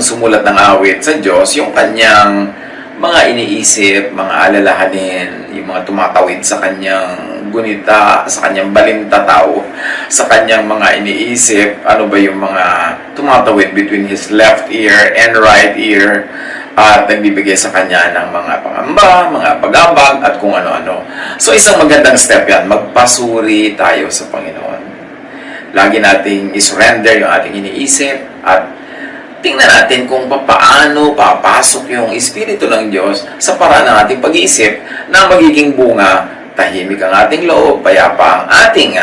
sumulat ng awit sa Diyos, yung kanyang mga iniisip, mga alalahanin, yung mga tumatawid sa kanyang gunita, sa kanyang balintataw, sa kanyang mga iniisip, ano ba yung mga tumatawid between his left ear and right ear, at nagbibigay sa kanya ng mga pangamba, mga pag-ambag, at kung ano-ano. So, isang magandang step yan, magpasuri tayo sa Panginoon. Lagi nating isurrender yung ating iniisip, at tingnan natin kung paano papasok yung Espiritu ng Diyos sa paraan ng ating pag-iisip na magiging bunga, tahimik ang ating loob, payapa ang ating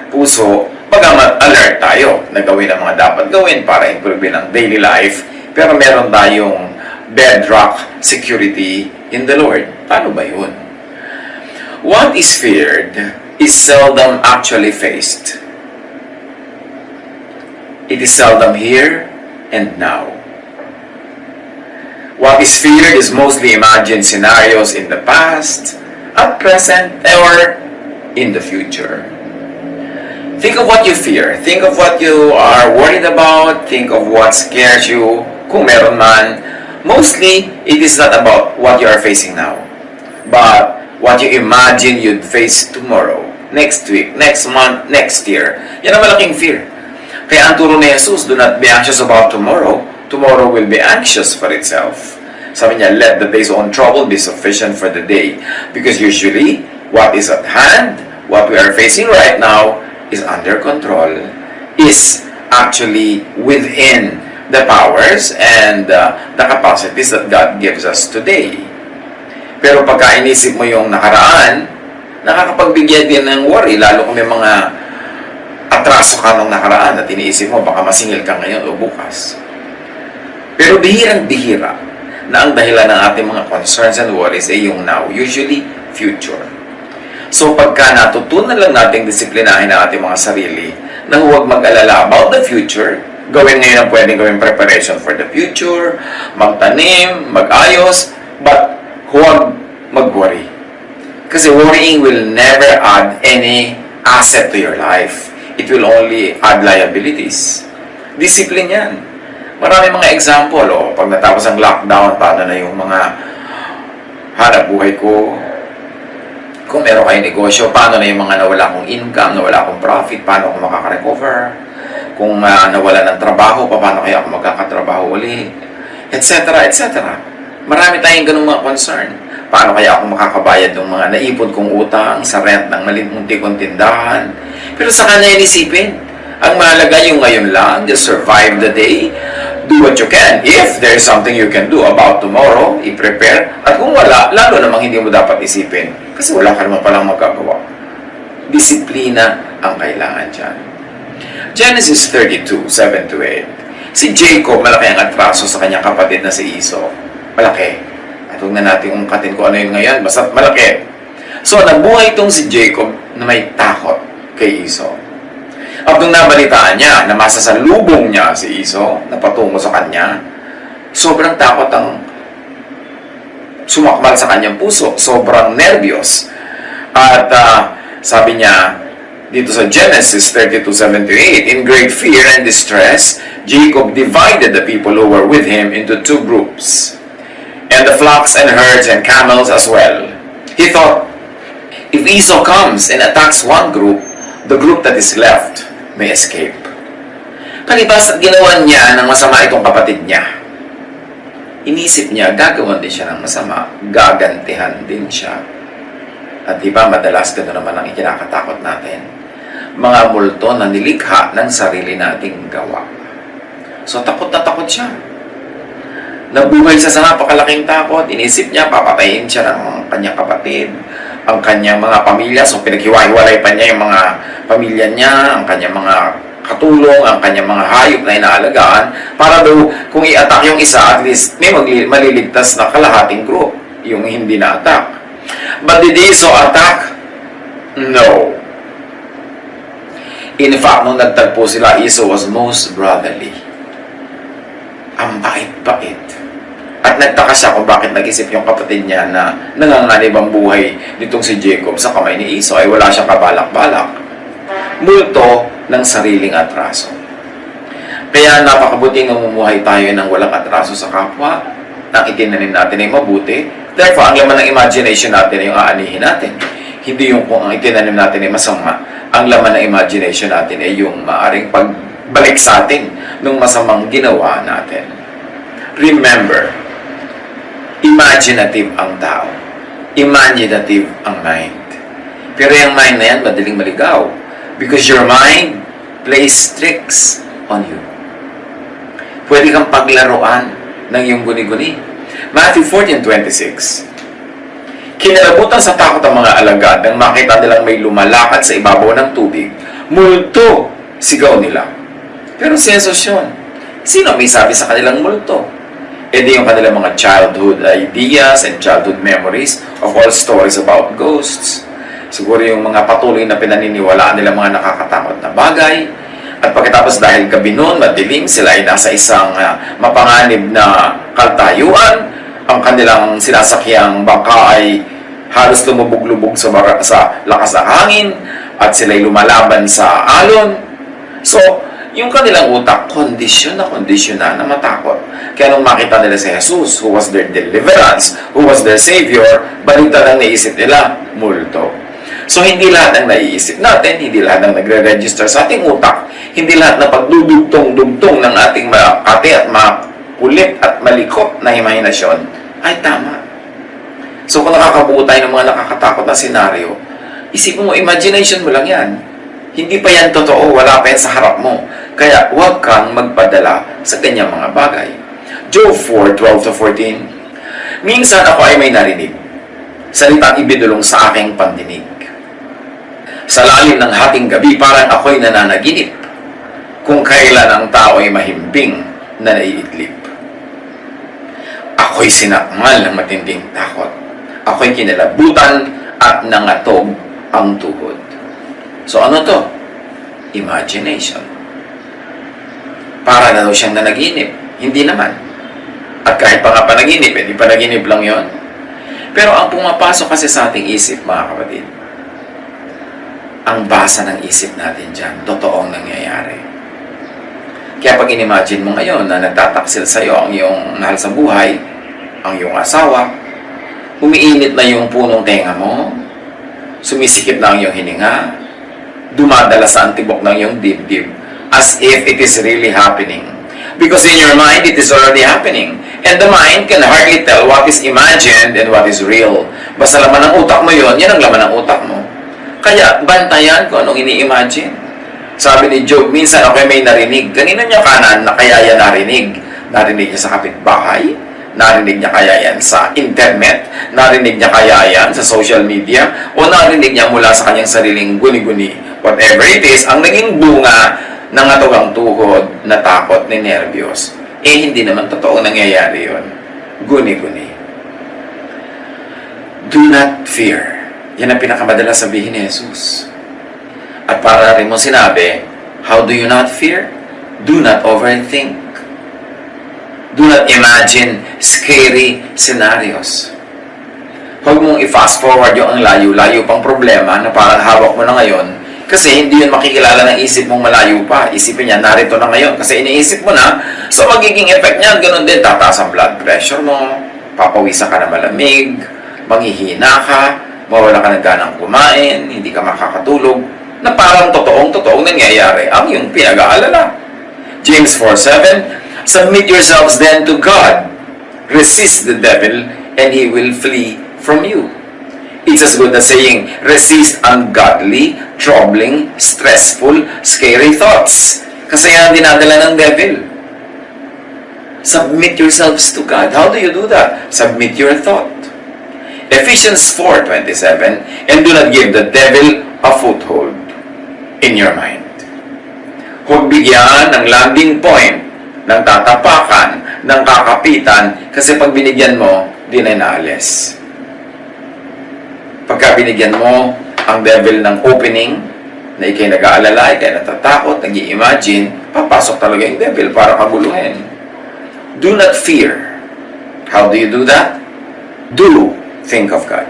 puso, bagamat alert tayo na gawin ang mga dapat gawin para improve ang daily life, pero meron tayong bedrock security in the Lord. Paano ba yun? What is feared is seldom actually faced. It is seldom here and now. What is feared is mostly imagined scenarios in the past, at present, or in the future. Think of what you fear. Think of what you are worried about. Think of what scares you, kung meron man. Mostly, it is not about what you are facing now, but what you imagine you'd face tomorrow, next week, next month, next year. Yan ang malaking fear. Kaya ang turo ni Jesus, do not be anxious about tomorrow. Tomorrow will be anxious for itself. Sabi niya, let the day's own trouble be sufficient for the day. Because usually, what is at hand, what we are facing right now, is under control, is actually within the powers and the capacities that God gives us today. Pero pagka inisip mo yung nakaraan, nakakapagbigyan din ng worry, lalo kung may mga atraso ka nung nakaraan at iniisip mo baka masingil ka ngayon o bukas. Pero bihirang-bihira na ang dahilan ng ating mga concerns and worries ay yung now, usually future. So pagka natutunan lang nating disiplinahin ang ating mga sarili na huwag mag-alala about the future, gawin ngayon ang pwedeng gawin preparation for the future, magtanim, mag-ayos, but huwag mag-worry. Kasi worrying will never add any asset to your life. It will only add liabilities. Discipline yan. Marami mga example, pag natapos ang lockdown, paano na yung mga hanap buhay ko? Kung meron kayong negosyo, paano na yung mga nawala kong income, nawala kong profit, paano ako makaka-recover? Kung nawala ng trabaho, paano kaya ako magkakatrabaho uli? Etc. etc. Marami tayong ganung mga concern. Paano kaya ako makakabayad ng mga naipon kong utang sa rent ng malimunti kong tindahan? Pero sa kanya inisipin, ang mahalaga yung ngayon lang, just survive the day, do what you can. If there is something you can do about tomorrow, i-prepare. At kung wala, lalo namang hindi mo dapat isipin. Kasi wala ka naman palang magagawa. Disiplina ang kailangan dyan. Genesis 32, 7-8. Si Jacob, malaki ang atraso sa kanyang kapatid na si Esau. Malaki. At huwag na natin ungkatin kung ano yun ngayon. Basta malaki. So, nabuhay itong si Jacob na may takot kay Esau. At nung nabalitaan niya na masasalubong niya si Esau na patungo sa kanya, sobrang takot ang sumakmal sa kanyang puso. Sobrang nervyos. At sabi niya, dito sa Genesis 32:7-8, in great fear and distress, Jacob divided the people who were with him into two groups, and the flocks and herds and camels as well. He thought, if Esau comes and attacks one group, the group that is left may escape. Palibas at ginawa niya ng masama itong kapatid niya. Inisip niya, gagawan din siya ng masama, gagantihan din siya. At diba, madalas gano'n naman ang ikinakatakot natin. Mga multo na nilikha ng sarili nating gawa. So, takot na takot siya. Nabuhay siya sa napakalaking takot. Inisip niya, papatayin siya ng kanyang kapatid, ang kanyang mga pamilya. So, pinaghiwa-hiwalay pa niya yung mga pamilya niya, ang kanyang mga katulong, ang kanyang mga hayop na inaalagaan, para daw, kung i-attack yung isa, at least may maliligtas na kalahating group, yung hindi na-attack. But did Esau attack? No. In fact, nung nagtagpo sila, Esau was most brotherly. Ang bait-bait. At nagtaka siya kung bakit nag-isip yung kapatid niya na nanganganib ang buhay nitong si Jacob sa kamay ni Esau ay wala siyang kabalak-balak. Multo ng sariling atraso. Kaya napakabuting namumuhay tayo ng walang atraso sa kapwa, nang itinanim natin ay mabuti. Therefore, ang laman ng imagination natin ay yung aanihin natin. Hindi yung kung ang itinanim natin ay masama. Ang laman ng imagination natin ay yung maaring pagbalik sa atin ng masamang ginawa natin. Remember, imaginative ang tao. Imaginative ang mind. Pero yung mind na yan, madaling maligaw. Because your mind plays tricks on you. Pwede kang paglaruan ng iyong guni-guni. Matthew 14:26. Kinalabutan sa takot ang mga alagad nang makita nilang may lumalakad sa ibabaw ng tubig. Multo! Sigaw nila. Pero si Jesus yun. Sino may sabi sa kanilang multo? E di yung kanilang mga childhood ideas and childhood memories of all stories about ghosts. Siguro yung mga patuloy na pinaniniwalaan nila mga nakakatakot na bagay. At pagkatapos dahil gabi noon, madilim, sila ay nasa isang mapanganib na kaltayuan. Ang kanilang sinasakyang bangka ay halos lumubog-lubog sa lakas ng hangin at sila ay lumalaban sa alon. So, yung kanilang utak, kondisyon na matakot. Kaya nung makita nila si Jesus, who was their deliverance, who was their Savior, baliktad ang naisip nila, multo. So, hindi lahat ng naiisip natin, hindi lahat ng nagre-register sa ating utak, hindi lahat na pagdudugtong-dugtong ng ating makati at makulit at malikot na imahinasyon ay tama. So, kung nakakabuo tayo ng mga nakakatakot na senaryo, isipin mo, imagination mo lang yan. Hindi pa yan totoo, wala pa yan sa harap mo. Kaya, huwag kang magpadala sa ganyang mga bagay. Job 4:12-14. Minsan ako ay may narinig, salitang ibinulong sa aking pandinig. Sa lalim ng hating gabi, parang ako'y nananaginip, kung kailan ang tao ay mahimbing na naiidlip. Ako'y sinakmal ng matinding takot. Ako'y kinalabutan at nangatog ang tuhod. So ano to? Imagination. Para na daw siyang nanaginip. Hindi naman. At kahit pa nga panaginip, hindi panaginip lang yon. Pero ang pumapasok kasi sa ating isip, mga kapatid, ang basa ng isip natin dyan, totoong nangyayari. Kaya pag in-imagine mo ngayon na nagtataksil sa'yo ang iyong mahal sa buhay, ang iyong asawa, umiinit na yung punong tenga mo, sumisikip na ang iyong hininga, dumadala sa antibok ng iyong dibdib, as if it is really happening. Because in your mind, it is already happening. And the mind can hardly tell what is imagined and what is real. Basta laman ng utak mo yon, yan ang laman ng utak mo. Kaya, bantayan kung anong ini-imagine. Sabi ni Job, minsan ako may narinig. Kanina niya kanan na kaya yan narinig? Narinig niya sa kapitbahay? Narinig niya kaya yan sa internet? Narinig niya kaya yan sa social media? O narinig niya mula sa kanyang sariling guni-guni? Whatever it is, ang naging bunga ng atugang tuhod na takot ni nervyos. Eh, hindi naman totoo nangyayari yon. Guni-guni. Do not fear. Yan ang pinakamadalas sabihin ni Jesus. At para rin mo sinabi, how do you not fear? Do not overthink. Do not imagine scary scenarios. Huwag mong i-fast forward yung ang layo-layo pang problema na parang hawak mo na ngayon kasi hindi yun makikilala ng isip mong malayo pa. Isipin niya, narito na ngayon kasi iniisip mo na. So, magiging effect niyan, ganun din. Tataas ang blood pressure mo, papawisa ka na malamig, manghihina ka, mawala ka ng ganang kumain, hindi ka makakatulog, na parang totoong nangyayari ang iyong pinag-aalala. James 4:7, submit yourselves then to God. Resist the devil, and he will flee from you. It's as good as saying, resist ungodly, troubling, stressful, scary thoughts. Kasi yan dinadala ng devil. Submit yourselves to God. How do you do that? Submit your thought. Ephesians 4:27, and do not give the devil a foothold in your mind. Huwag bigyan ng landing point, ng tatapakan, ng kakapitan, kasi pag binigyan mo, di na inaalis. Pagka binigyan mo ang devil ng opening, na ikay nag-aalala, ikay natatakot, nag-i-imagine, papasok talaga yung devil para kaguluhin. Do not fear. How do you do that? Do think of God.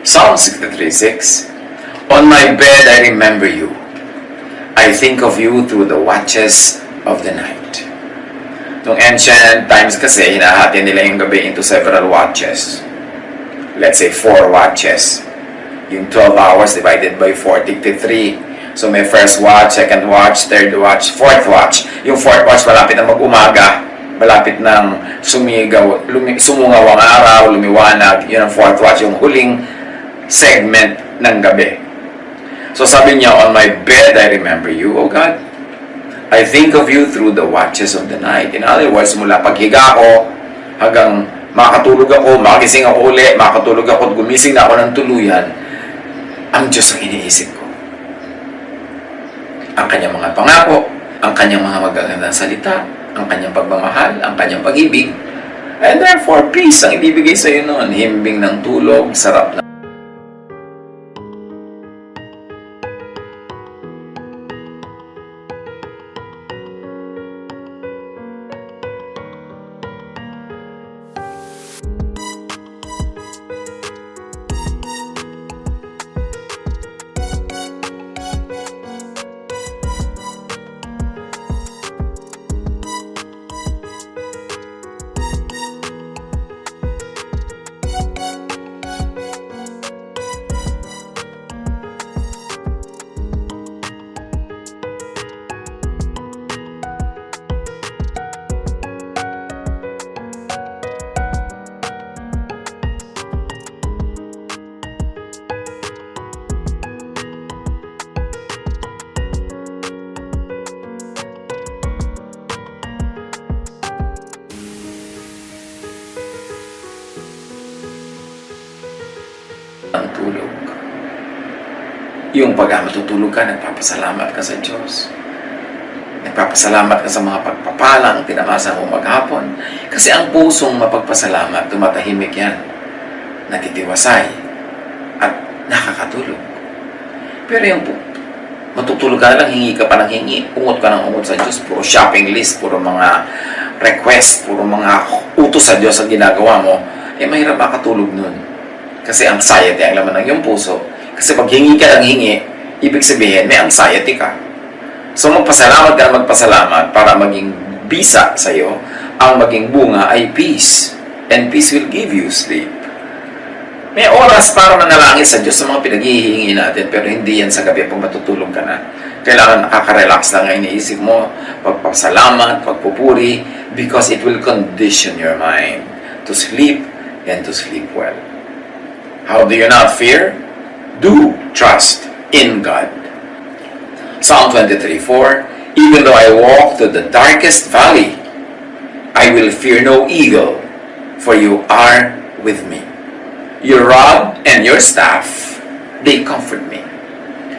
Psalm 63:6, on my bed I remember you. I think of you through the watches of the night. Nung ancient times kasi, hinahati nila yung gabi into several watches. Let's say 4 watches. Yung 12 hours divided by 4, 53. So may first watch, second watch, third watch, fourth watch. Yung fourth watch, malapit na mag-umaga, malapit nang sumungaw ang araw, lumiwanag. Yun ang fourth watch, yung huling segment ng gabi. So sabi niya, on my bed, I remember you, O God. I think of you through the watches of the night. In other words, mula paghiga ko, hanggang makatulog ako, makakising ako uli, makatulog ako, gumising na ako ng tuluyan, ang Diyos ang iniisip ko. Ang kanyang mga pangako, ang kanyang mga magagandang salita, ang kanyang pagmamahal, ang kanyang pag-ibig. And therefore, peace ang ibibigay sa iyo noon. Himbing ng tulog, sarap na ang tulog. Yung pag matutulog ka, nagpapasalamat ka sa Diyos. Nagpapasalamat ka sa mga pagpapalang tinamasa mo maghapon. Kasi ang pusong mapagpasalamat, tumatahimik yan, natitiwasay, at nakakatulog. Pero yung matutulog ka lang, hingi ka pa ng hingi, ungot ka ng ungot sa Diyos, puro shopping list, puro mga request, puro mga utos sa Diyos ang ginagawa mo, mahirap makatulog nun. Kasi anxiety ang laman ng iyong puso. Kasi pag hingi ka ng hingi, ibig sabihin, may anxiety ka. So magpasalamat ka na magpasalamat para maging bisa sa iyo, ang maging bunga ay peace. And peace will give you sleep. May oras para manalangin sa Diyos sa mga pinaghihingi natin, pero hindi yan sa gabi pag matutulog ka na. Kailangan nakaka-relax lang ang iniisip mo, pagpasalamat, pagpupuri, because it will condition your mind to sleep and to sleep well. How do you not fear? Do trust in God. Psalm 23:4, even though I walk through the darkest valley, I will fear no evil, for you are with me. Your rod and your staff, they comfort me.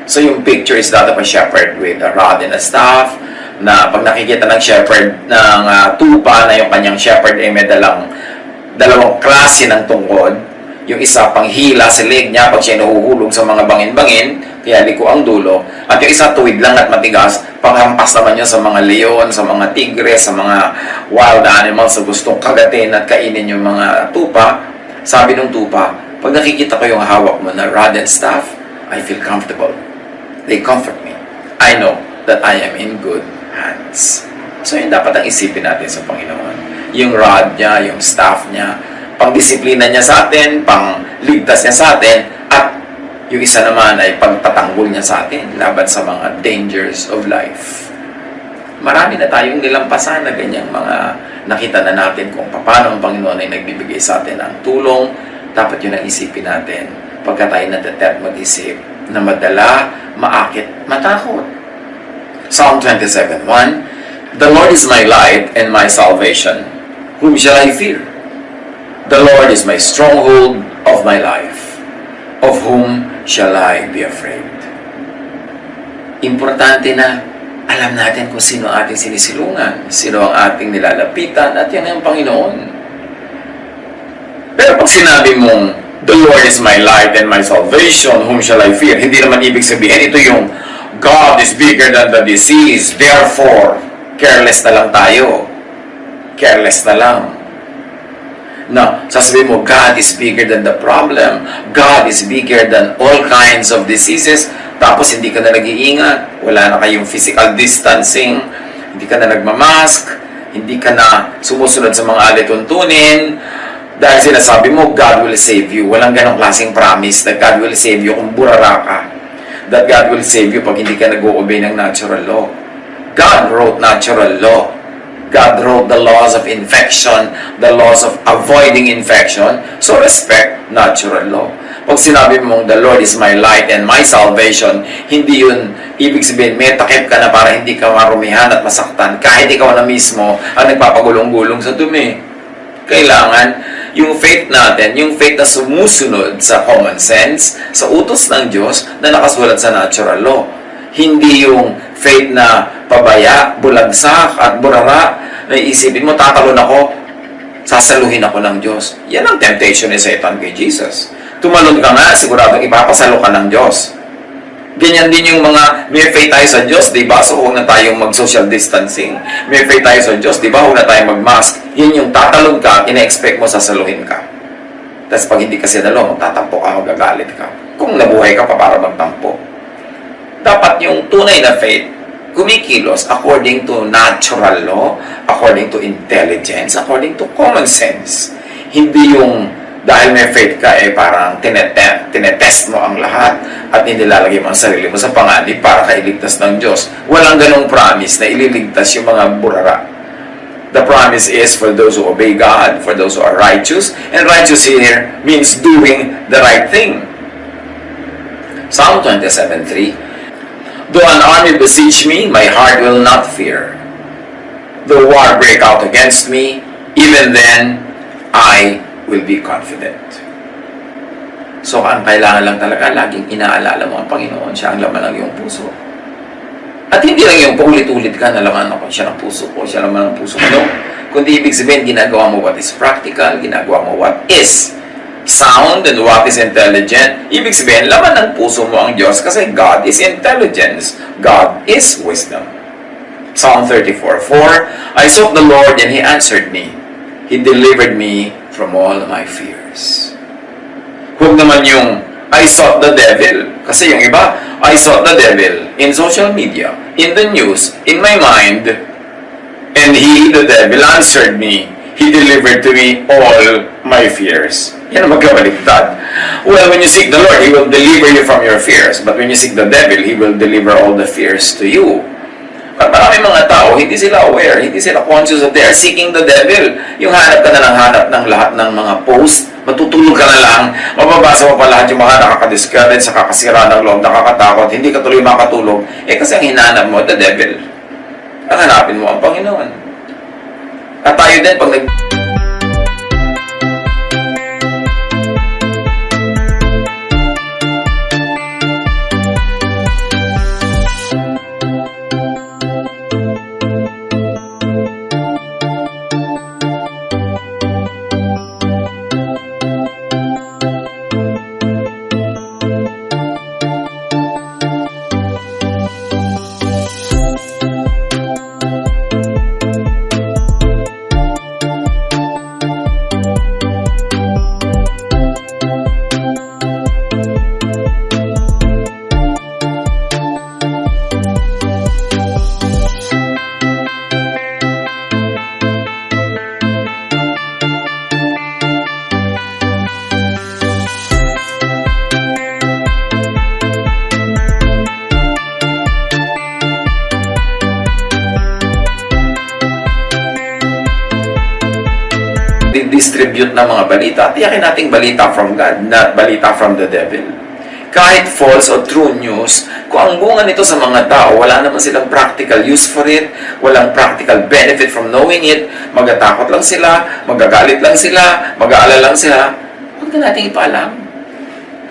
So yung picture is that of a shepherd with a rod and a staff, na pag nakikita ng shepherd ng tupa na yung kanyang shepherd ay may dalawang klase ng tungkod. Yung isa pang hila sa leg niya pag siya nahuhulog sa mga bangin-bangin, kaya liko ang dulo. At yung isa tuwid lang at matigas, panghampas naman niya sa mga leon, sa mga tigre, sa mga wild animals na gustong kagatin at kainin yung mga tupa. Sabi ng tupa, pag nakikita ko yung hawak mo na rod and staff, I feel comfortable. They comfort me. I know that I am in good hands. So yun dapat ang isipin natin sa Panginoon. Yung rod niya, yung staff niya, pang-disiplina niya sa atin, pang-ligtas niya sa atin, at yung isa naman ay pagtatanggol niya sa atin laban sa mga dangers of life. Marami na tayong nilampasan na ganyang mga nakita na natin kung paano ang Panginoon ay nagbibigay sa atin ng tulong. Dapat yun ang isipin natin pagka tayo natatet mag-isip na madala, maakit, matakot. Psalm 27:1, the Lord is my light and my salvation. Whom shall I fear? The Lord is my stronghold of my life. Of whom shall I be afraid? Importante na alam natin kung sino ating sinisilungan, sino ang ating nilalapitan, at yan ang Panginoon. Pero pag sinabi mong, the Lord is my light and my salvation, whom shall I fear? Hindi naman ibig sabihin, ito yung God is bigger than the disease, therefore, careless na lang tayo. Careless na lang. No, sasabihin mo, God is bigger than the problem. God is bigger than all kinds of diseases. Tapos hindi ka na nag-iingat. Wala na kayong physical distancing. Hindi ka na nagmamask, hindi ka na sumusunod sa mga alituntunin, dahil sinasabi mo, God will save you. Walang ganong klaseng promise that God will save you kung burara ka. That God will save you pag hindi ka nag-o-obey ng natural law. God wrote natural law. God wrote the laws of infection, the laws of avoiding infection. So respect natural law. Pag sinabi mong, the Lord is my light and my salvation, hindi yun ibig sabihin, may takip ka na para hindi ka marumihan at masaktan kahit ikaw na mismo ang nagpapagulong-gulong sa dumi. Kailangan yung faith natin, yung faith na sumusunod sa common sense, sa utos ng Diyos na nakasulat sa natural law. Hindi yung faith na pabaya, bulagsak at burara, na iisipin mo, tatalon ako, sasaluhin ako ng Diyos. Yan ang temptation ni Satan kay Jesus. Tumalon ka nga, siguradong ipapasalo ka ng Diyos. Ganyan din yung mga, may faith tayo sa Diyos, di ba? So, huwag na tayong mag-social distancing. May faith tayo sa Diyos, di ba? Huwag na tayong mag-mask. Yun yung tatalon ka, ina-expect mo sasaluhin ka. Tapos pag hindi ka sinalo, magtatampo ka, magagalit ka. Kung nabuhay ka pa para magtampo. Dapat yung tunay na faith, kumikilos according to natural law, according to intelligence, according to common sense. Hindi yung dahil may faith ka, parang tinetest mo ang lahat at inilalagay mo ang sarili mo sa panganib para kailigtas ng Diyos. Walang ganong promise na ililigtas yung mga burara. The promise is for those who obey God, for those who are righteous, and righteous here means doing the right thing. Psalm 27:3, though an army besiege me, my heart will not fear. Though war break out against me, even then I will be confident. So, ang kailangan lang talaga, laging inaalala mo ang Panginoon, siya ang laman ng iyong puso. At hindi lang yung paulit-ulit ka na laman ako, siya ng puso ko, siya laman ng puso ko. No? Kundi ibig sabihin, ginagawa mo what is practical, ginagawa mo what is sound and what is intelligent. Ibig sabihin, laman ng puso mo ang Diyos kasi God is intelligence. God is wisdom. Psalm 34:4, I sought the Lord and He answered me. He delivered me from all my fears. Huwag naman yung I sought the devil. Kasi yung iba, I sought the devil in social media, in the news, in my mind, and He, the devil, answered me. He delivered to me all my fears. Yan ang magkabaligtad. Well, when you seek the Lord, He will deliver you from your fears. But when you seek the devil, He will deliver all the fears to you. At maraming mga tao, hindi sila aware, hindi sila conscious that they are seeking the devil. Yung hanap ka na ng hanap ng lahat ng mga post, matutulog ka na lang, mababasa mo pa lahat yung mga nakaka-discourage, nakakasira ng loob, nakakatakot, hindi ka tuloy makatulog. Kasi ang hinanap mo, the devil. Ang hanapin mo ang Panginoon. At tayo din, pag distribute ng mga balita, tiyakin nating balita from God, not balita from the devil. Kahit false o true news, kung ang bunga nito sa mga tao, wala naman silang practical use for it, walang practical benefit from knowing it, magatakot lang sila, magagalit lang sila, mag-aalala lang sila, huwag na natin ipaalam.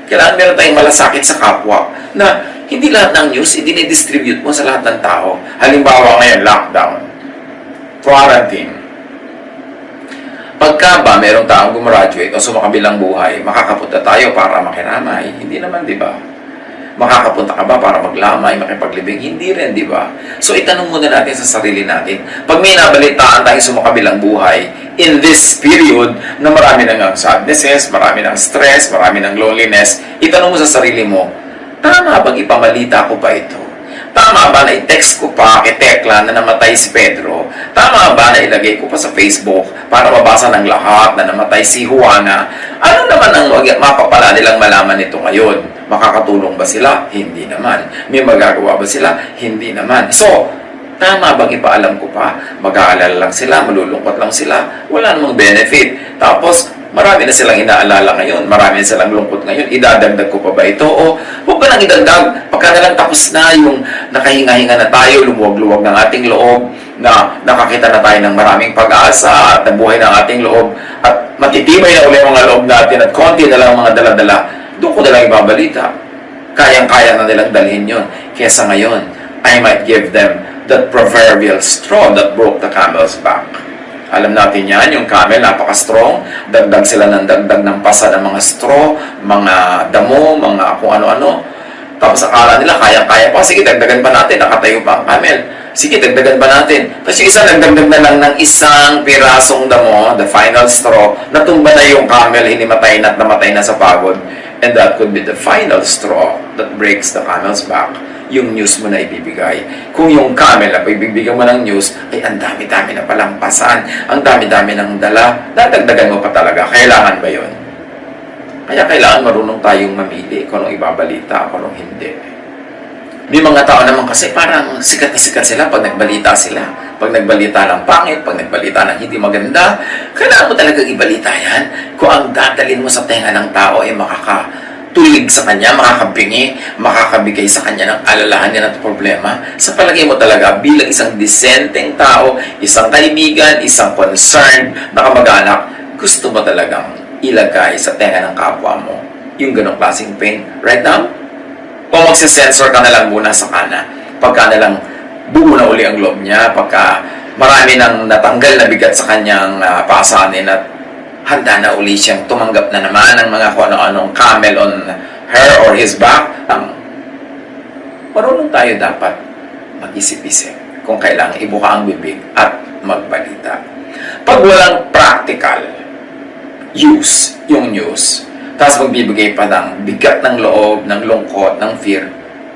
Kailangan meron tayong malasakit sa kapwa na hindi lahat ng news i-distribute mo sa lahat ng tao. Halimbawa ngayon, lockdown, quarantine. Pagka ba merong taong gumraduate o sumakabilang buhay, makakapunta tayo para makiramay? Hindi naman, di ba? Makakapunta ka ba para maglamay, makipaglibing? Hindi rin, di ba? So, itanong muna natin sa sarili natin. Pag may nabalitaan tayong sumakabilang buhay, in this period na marami ng sadnesses, marami ng stress, marami ng loneliness, itanong mo sa sarili mo, tama bang ipamalita ko pa ito? Tama ba na i-text ko pa kay Tekla na namatay si Pedro? Tama ba na ilagay ko pa sa Facebook para mabasa ng lahat na namatay si Juana? Ano naman ang mapapala nilang malaman nito ngayon? Makakatulong ba sila? Hindi naman. May magagawa ba sila? Hindi naman. So, tama bang ipaalam ko pa? Mag-aalala lang sila, malulungkot lang sila, wala namang benefit. Tapos, marami na silang inaalala ngayon, marami na silang lungkot ngayon, idadagdag ko pa ba ito? O huwag ka nang idagdag, pagka na lang tapos na yung nakahinga-hinga na tayo, lumuwag-luwag ng ating loob, na nakakita na tayo ng maraming pag-asa at nabuhay ng ating loob, at matitibay na uli ang mga loob natin at konti na lang mga dala-dala, doon ko na lang ibabalita. Kayang-kaya na nilang dalhin yun. Kesa ngayon, I might give them that proverbial straw that broke the camel's back. Alam natin yan, yung camel, napaka-strong. Dagdag sila ng dagdag ng pasa ng mga straw, mga damo, mga kung ano-ano. Tapos akala nila, kaya-kaya pa. Sige, dagdagan pa natin. Nakatayo pa ang camel. Sige, dagdagan pa natin. Tapos yung isa, nagdagdag na lang ng isang pirasong damo, the final straw, natumba na yung camel, hinimatay na at namatay na sa pagod. And that could be the final straw that breaks the camel's back. Yung news mo na ibibigay. Kung yung camel na pagbibigyan mo ng news, ay ang dami-dami na palang pasan, ang dami-dami ng dala, dadagdagan mo pa talaga. Kailangan ba yun? Kaya kailangan marunong tayong mamili kung anong ibabalita, kung anong hindi. May mga tao naman kasi parang sikat na sikat sila pag nagbalita sila. Pag nagbalita ng pangit, pag nagbalita ng hindi maganda, kailangan mo talaga ibalita yan. Kung ang dadalin mo sa tenga ng tao ay tulig sa kanya, makakabingi, makakabigay sa kanya ng alalahanin at problema. Sa palagay mo talaga, bilang isang disenteng tao, isang kaibigan, isang concerned na kamag-anak, gusto mo talagang ilagay sa tenga ng kapwa mo yung ganong klaseng pain right now? O magsisensor ka na lang muna sa kana, pagka na lang buo na uli ang loob niya, pagka marami nang natanggal na bigat sa kanyang pasanin at handa na uli siyang tumanggap na naman ng mga kung ano-anong camel on her or his back. Marunong tayo dapat mag-isip-isip kung kailangan ibuka ang bibig at magbalita. Pag walang practical use yung news, tapos magbibigay pa ng bigat ng loob, ng lungkot, ng fear,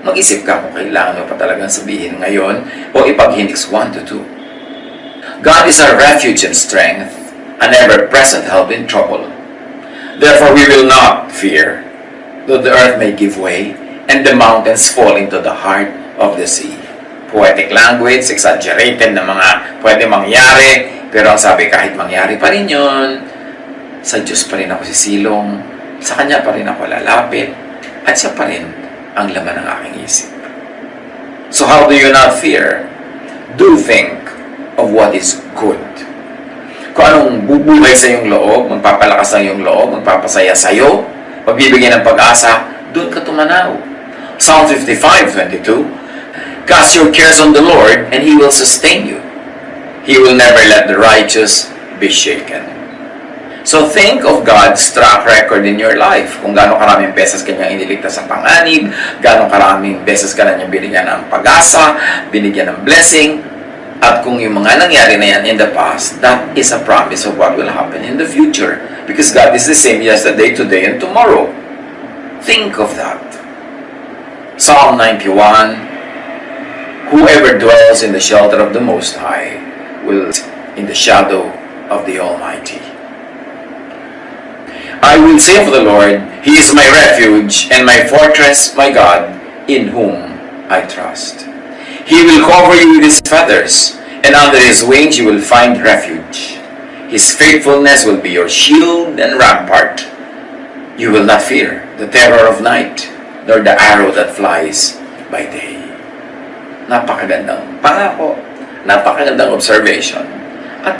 mag-isip ka kung kailangan mo pa talagang sabihin ngayon o ipag-Phoenix 1 to 2. God is our refuge and strength, an ever-present help in trouble. Therefore we will not fear, though the earth may give way, and the mountains fall into the heart of the sea. Poetic language, exaggerated na mga pwede mangyari, pero ang sabi, kahit mangyari pa rin yun, sa Diyos pa rin ako sisilong, sa Kanya pa rin ako lalapit, at siya pa rin ang laman ng aking isip. So how do you not fear? Do think of what is good. Kung anong bubuhay sa iyong loob, magpapalakas sa iyong loob, magpapasaya sa iyo, magbibigay ng pag-asa, doon ka tumanaw. Psalm 55:22, cast your cares on the Lord, and He will sustain you. He will never let the righteous be shaken. So think of God's track record in your life. Kung gaano karaming beses kanyang iniligtas sa panganib, gaano karaming beses ka na niya binigyan ng pag-asa, binigyan ng blessing. At kung yung mga nangyari na yan in the past, that is a promise of what will happen in the future. Because God is the same yesterday, today, and tomorrow. Think of that. Psalm 91, whoever dwells in the shelter of the Most High will in the shadow of the Almighty. I will say of the Lord, He is my refuge and my fortress, my God, in whom I trust. He will cover you with His feathers, and under His wings you will find refuge. His faithfulness will be your shield and rampart. You will not fear the terror of night, nor the arrow that flies by day. Napakagandang pangako, napakagandang observation.